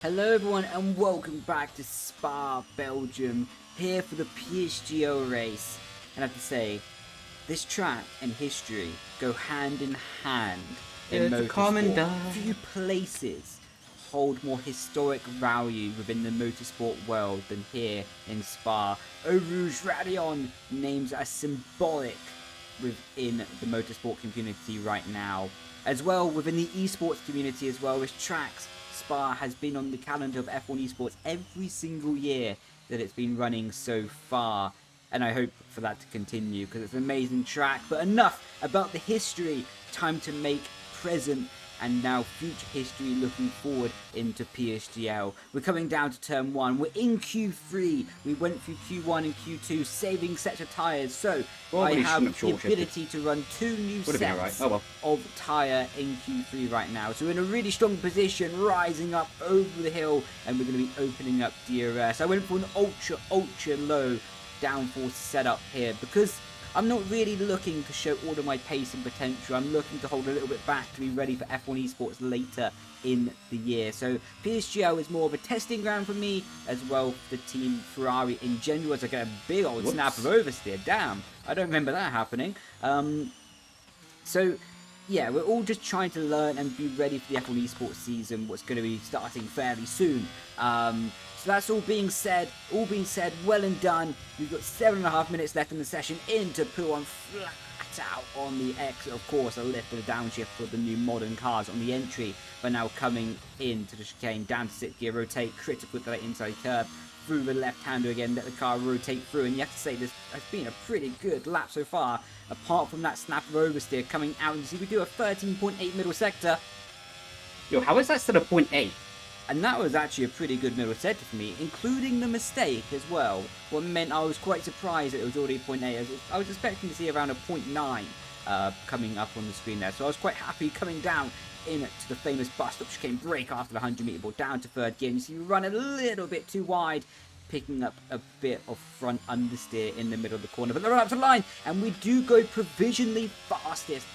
Hello everyone and welcome back to Spa, Belgium, here for the PSGL race. And I have to say, this track and history go hand in hand in motorsport. Few places hold more historic value within the motorsport world than here in Spa. Eau Rouge Radion names are symbolic within the motorsport community right now. As well, within the esports community as well, as tracks Spa has been on the calendar of F1 esports every single year that it's been running so far, and I hope for that to continue because it's an amazing track. But enough about the history, time to make present and now future history looking forward into PSGL. We're coming down to turn 1. We're in Q3. We went through Q1 and Q2 saving sets of tyres. So I have the ability to run 2 new sets of tyre in Q3 right now. So we're in a really strong position, rising up over the hill, and we're going to be opening up DRS. I went for an ultra low downforce setup here because I'm not really looking to show all of my pace and potential. I'm looking to hold a little bit back to be ready for F1 esports later in the year. So PSGL is more of a testing ground for me, as well for the team Ferrari in general, as I get a big old snap of oversteer. Damn, I don't remember that happening. So yeah, we're all just trying to learn and be ready for the F1 esports season, what's going to be starting fairly soon. So that's all being said, well and done. We've got 7.5 minutes left in the session into P1 flat out on the exit. Of course, a lift and a downshift for the new modern cars on the entry, but now coming into the chicane, down to 6th gear, rotate, critical to that inside curve, through the left-hander again, let the car rotate through, and you have to say this has been a pretty good lap so far, apart from that snap of oversteer coming out. And you see we do a 13.8 middle sector. Yo, how is that still a 0.8? And that was actually a pretty good middle sector for me, including the mistake as well. What meant I was quite surprised that it was already 0.8. I was expecting to see around a 0.9 coming up on the screen there. So I was quite happy coming down into the famous bus stop chicane break after the 100 meter ball down to 3rd gear. And you see we run a little bit too wide, picking up a bit of front understeer in the middle of the corner. But they're up to the line, and we do go provisionally fastest.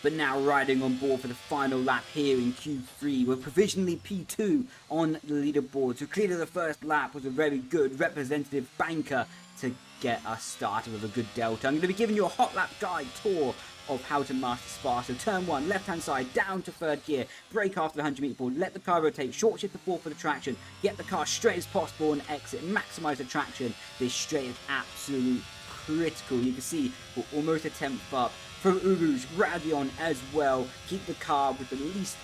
But now riding on board for the final lap here in Q3. We're provisionally P2 on the leaderboard. So clearly the first lap was a very good representative banker to get us started with a good delta. I'm going to be giving you a hot lap guide tour of how to master Spa. So turn 1, left-hand side, down to 3rd gear, brake after the 100 meter ball, let the car rotate, short shift to 4 for the traction, get the car straight as possible and exit, maximise the traction. This straight is absolutely critical. You can see we're almost a 10th up. From Eau Rouge Radion as well. Keep the car with the least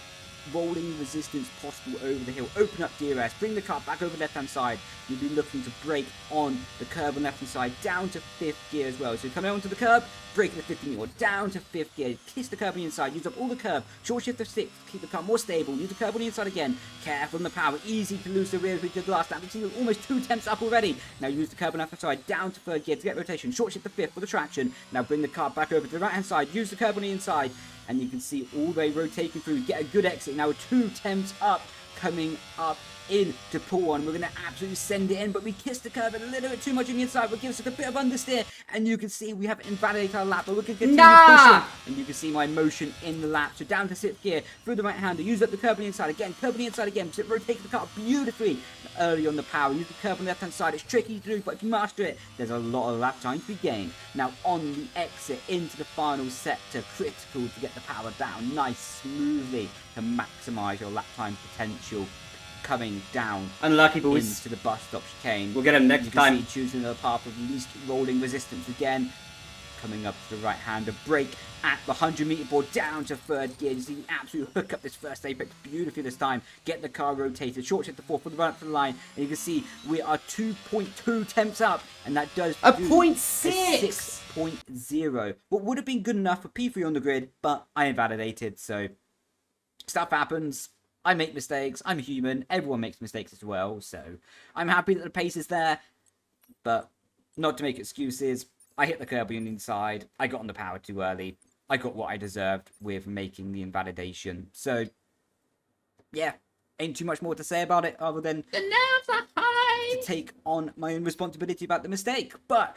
rolling resistance possible over the hill. Open up DRS. Bring the car back over the left-hand side. You'll be looking to brake on the curb on the left-hand side. Down to 5th gear as well. So coming onto the curb, brake the 15th gear. Down to 5th gear. Kiss the curb on the inside. Use up all the curb. Short shift to 6th. Keep the car more stable. Use the curb on the inside again. Careful on the power. Easy to lose the rear as we did last time. You see we're almost 2 tenths up already. Now use the curb on the left-hand side. Down to 3rd gear to get rotation. Short shift to 5th for the traction. Now bring the car back over to the right-hand side. Use the curb on the inside. And you can see all they rotating through, get a good exit. Now we're 2 tenths up, coming up into P1. We're going to absolutely send it in, but we kissed the curve a little bit too much on the inside, which gives us a bit of understeer. And you can see we have invalidated our lap, but we can continue pushing. And you can see my motion in the lap. So down to 6th gear, through the right-hander, use up the curb on the inside again, curb on the inside again, so it rotates the car beautifully early on the power. Use the curb on the left-hand side. It's tricky to do, but if you master it, there's a lot of lap time to be gained. Now on the exit into the final sector, critical to get the power down nice, smoothly to maximise your lap time potential. Coming down unlucky boys into the bus stop chicane. We'll get him next time. Choosing the path of least rolling resistance again. Coming up to the right hander, brake at the 100 meter board down to 3rd gear. You see the absolute hook up this first apex beautifully this time. Get the car rotated, short shift to 4 for the run up to the line, and you can see we are 2.2 temps up, and that does a 0.6, 6.0. What would have been good enough for P3 on the grid, but I invalidated. So stuff happens. I make mistakes. I'm human. Everyone makes mistakes as well. So I'm happy that the pace is there, but not to make excuses. I hit the curb on the inside. I got on the power too early. I got what I deserved with making the invalidation. So yeah, ain't too much more to say about it other than the nerves are high. to take on my own responsibility about the mistake. But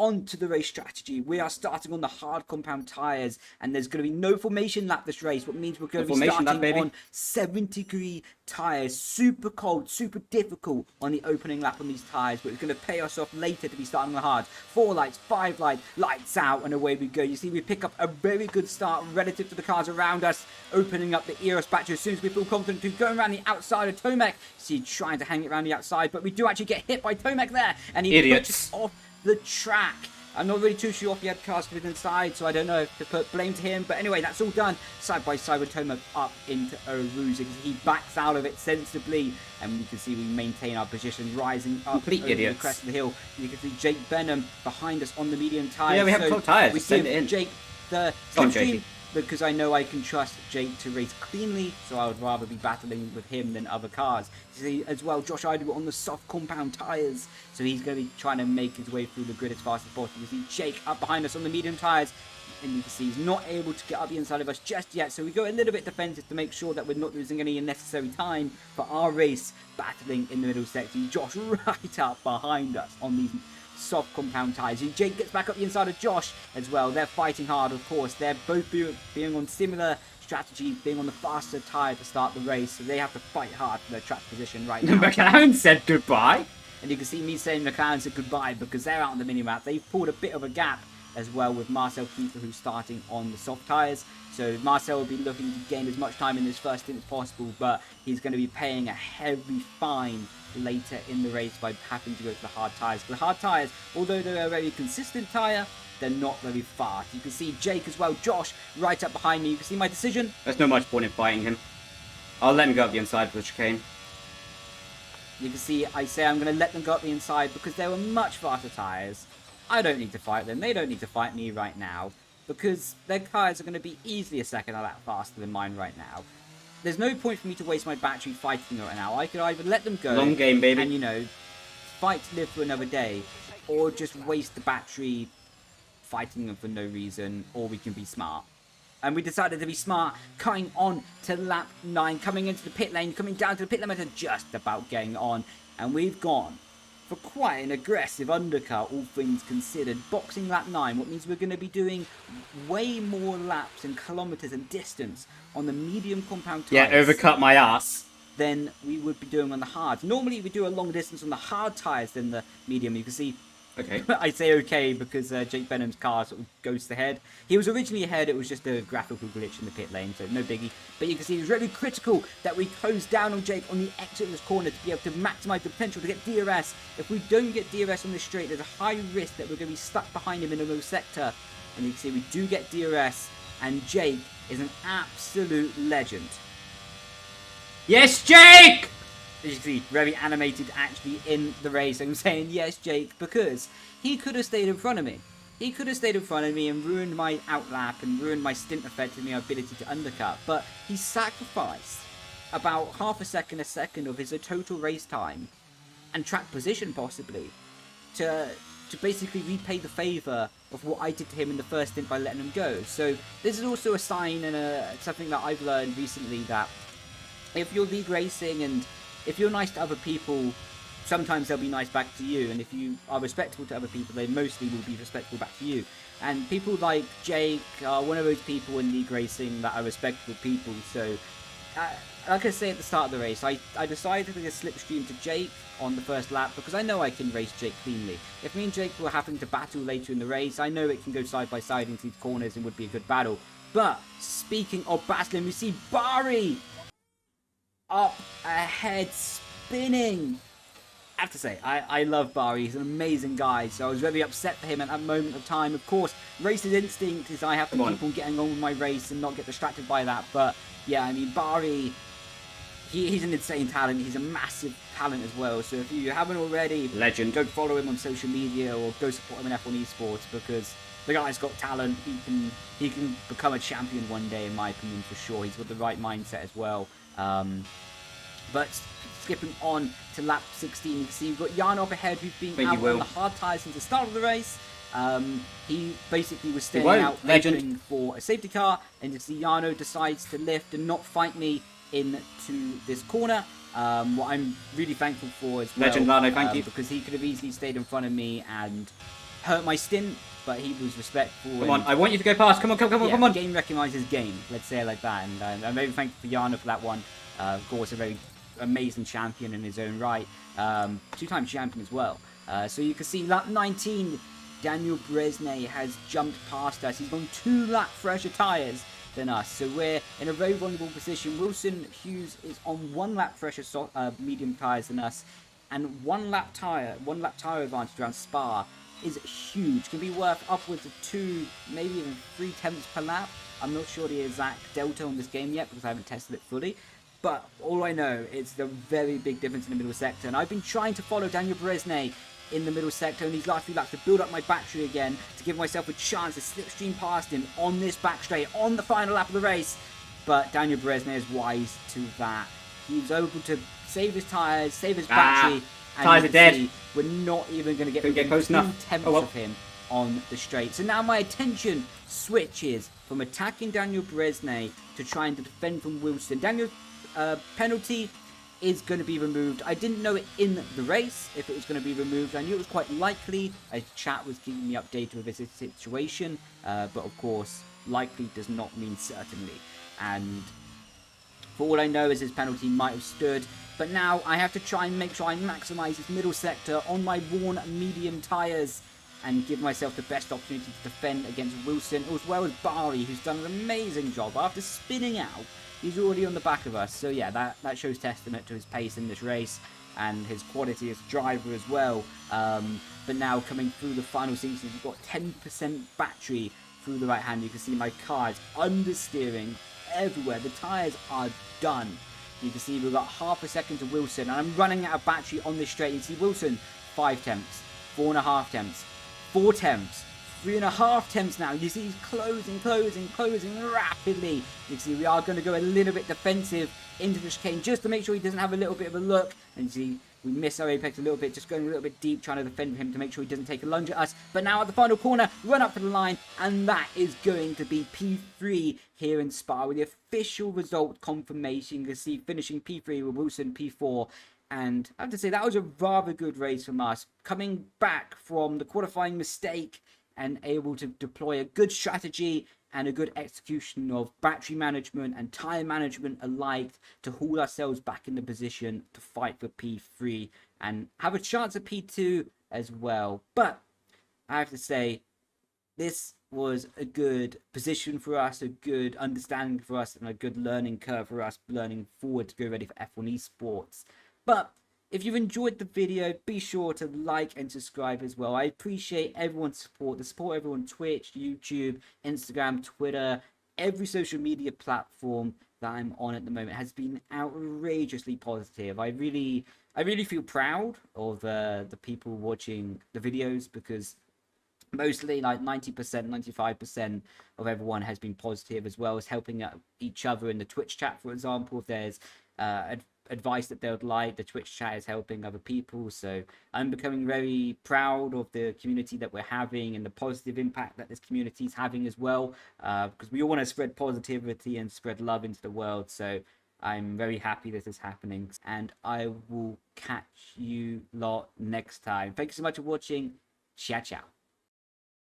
on to the race strategy. We are starting on the hard compound tyres, and there's going to be no formation lap this race, what means we're going to be starting on 70-degree tyres. Super cold, super difficult on the opening lap on these tyres, but it's going to pay us off later to be starting on the hard. 4 lights, 5 lights, lights out, and away we go. You see, we pick up a very good start relative to the cars around us, opening up the Eros battery as soon as we feel confident to go around the outside of Tomek. See, trying to hang it around the outside, but we do actually get hit by Tomek there, and he pushes off the track. I'm not really too sure if he had cars to the inside, so I don't know if to put blame to him. But anyway, that's all done side by side with Tomek up into Arusa. He backs out of it sensibly, and you can see we maintain our position, rising up over the crest of the hill. You can see Jake Benham behind us on the medium tyres. Yeah, we have 12 tyres. We give Jake the slipstream, because I know I can trust Jake to race cleanly, so I would rather be battling with him than other cars. You see, as well, Josh Idle on the soft compound tyres, so he's going to be trying to make his way through the grid as fast as possible. You see Jake up behind us on the medium tyres, and you can see he's not able to get up the inside of us just yet, so we go a little bit defensive to make sure that we're not losing any unnecessary time for our race, battling in the middle section. Josh right up behind us on these soft compound tyres. Jake gets back up the inside of Josh as well. They're fighting hard, of course. They're both being on similar strategy, being on the faster tyre to start the race, so they have to fight hard for their track position right now. McLaren said goodbye. And you can see me saying McLaren said goodbye because they're out on the mini-map. They've pulled a bit of a gap as well with Marcel Kiefer, who's starting on the soft tyres. So Marcel will be looking to gain as much time in this first stint as possible, but he's going to be paying a heavy fine later in the race by having to go to the hard tyres. The hard tyres, although they're a very consistent tyre, they're not very fast. You can see Jake as well, Josh right up behind me. You can see my decision. There's no much point in fighting him. I'll let him go up the inside for the chicane. You can see I say I'm going to let them go up the inside because they were much faster tyres. I don't need to fight them. They don't need to fight me right now because their tyres are going to be easily a second a lap faster than mine right now. There's no point for me to waste my battery fighting right now. I could either let them go, long game, baby, and, you know, fight to live for another day, or just waste the battery fighting them for no reason, or we can be smart. And we decided to be smart, coming on to lap 9, coming into the pit lane, coming down to the pit limit and just about getting on. And we've gone for quite an aggressive undercut, all things considered. Boxing lap 9, what means we're going to be doing way more laps and kilometers and distance on the medium compound tyres. Yeah, overcut my ass. Than we would be doing on the hard. Normally we do a long distance on the hard tyres than the medium. You can see, okay. I say okay because Jake Benham's car sort of goes ahead. He was originally ahead, it was just a graphical glitch in the pit lane, so no biggie. But you can see it was really critical that we close down on Jake on the exit of this corner to be able to maximise the potential to get DRS. If we don't get DRS on this straight, there's a high risk that we're going to be stuck behind him in a low sector. And you can see we do get DRS, and Jake is an absolute legend. Yes, Jake! As you can see, very animated actually in the race. I'm saying yes, Jake, because he could have stayed in front of me. He could have stayed in front of me and ruined my outlap and ruined my stint effect and my ability to undercut. But he sacrificed about half a second of his total race time and track position possibly to basically repay the favour of what I did to him in the first stint by letting him go. So this is also a sign and something that I've learned recently, that if you're league racing and if you're nice to other people, sometimes they'll be nice back to you. And if you are respectful to other people, they mostly will be respectful back to you. And people like Jake are one of those people in league racing that are respectful people. So, like I say at the start of the race, I decided to get a slipstream to Jake on the first lap because I know I can race Jake cleanly. If me and Jake were having to battle later in the race, I know it can go side by side into these corners and would be a good battle. But speaking of battling, we see Bari up ahead, spinning. I have to say, I love Bari. He's an amazing guy, so I was very upset for him at that moment of time. Of course, race's instinct is I have to keep on getting on with my race and not get distracted by that. But yeah, I mean, Bari, he's an insane talent. He's a massive talent as well. So if you haven't already, legend, go follow him on social media or go support him in F1 Esports, because the guy's got talent. He can become a champion one day, in my opinion, for sure. He's got the right mindset as well. But skipping on to lap 16, you can see we've got Jan up ahead, who's been out on the hard tyres since the start of the race. He basically was staying out waiting for a safety car, and you see Jano decides to lift and not fight me into this corner. What I'm really thankful for as well. Legend, Lano, thank you. Because he could have easily stayed in front of me and hurt my stint, but he was respectful. Come on, I want you to go past. Come on, come on. Game recognises game, let's say it like that. And I'm very thankful for Yana for that one. Of course, a very amazing champion in his own right. Two-time champion as well. So you can see lap 19, Daniel Bresnay has jumped past us. He's on 2 lap fresher tyres than us. So we're in a very vulnerable position. Wilson Hughes is on 1 lap fresher medium tyres than us. And 1 lap tyre advantage around Spa is huge. Can be worth upwards of 2, maybe even 3 tenths per lap. I'm not sure the exact delta on this game yet because I haven't tested it fully. But all I know is the very big difference in the middle sector. And I've been trying to follow Daniel Bresnay in the middle sector in these last few laps to build up my battery again, to give myself a chance to slipstream past him on this back straight, on the final lap of the race. But Daniel Bresnay is wise to that. He was able to save his tyres, save his battery. And tyres are dead. We're not even going to get close enough. 2 tenths of him on the straight. So now my attention switches from attacking Daniel Bresnay to trying to defend from Wilson. Daniel's penalty is going to be removed. I didn't know it in the race if it was going to be removed. I knew it was quite likely as chat was keeping me updated with this situation, but of course likely does not mean certainly. And for all I know is his penalty might have stood, but now I have to try and make sure I maximise his middle sector on my worn medium tyres and give myself the best opportunity to defend against Wilson, as well as Bari, who's done an amazing job. After spinning out, he's already on the back of us. So yeah, that shows testament to his pace in this race and his quality as a driver as well. But now coming through the final season, we've got 10% battery through the right hand. You can see my car is understeering everywhere. The tyres are done. You can see we've got half a second to Wilson, and I'm running out of battery on this straight. You see Wilson, 5 tenths, 4.5 tenths, 4 tenths, 3.5 tenths now. You see he's closing rapidly. You can see we are going to go a little bit defensive into the chicane just to make sure he doesn't have a little bit of a look. And you see we miss our apex a little bit, just going a little bit deep, trying to defend him to make sure he doesn't take a lunge at us. But now at the final corner, run up for the line, and that is going to be P3 here in Spa with the official result confirmation. You can see finishing P3 with Wilson P4. And I have to say, that was a rather good race from us. Coming back from the qualifying mistake and able to deploy a good strategy and a good execution of battery management and tyre management alike to haul ourselves back in the position to fight for P3 and have a chance at P2 as well. But I have to say, this was a good position for us, a good understanding for us, and a good learning curve for us, learning forward to go ready for F1 Esports. But if you've enjoyed the video, be sure to like and subscribe as well. I appreciate everyone's support, the support everyone on Twitch, YouTube, Instagram, Twitter, every social media platform that I'm on at the moment has been outrageously positive. I really feel proud of the people watching the videos, because mostly like 90%, 95% of everyone has been positive, as well as helping each other in the Twitch chat, for example. If there's advice that they would like, the Twitch chat is helping other people. So I'm becoming very proud of the community that we're having and the positive impact that this community is having as well, because we all want to spread positivity and spread love into the world. So I'm very happy this is happening, and I will catch you lot next time. Thank you so much for watching. Ciao, ciao.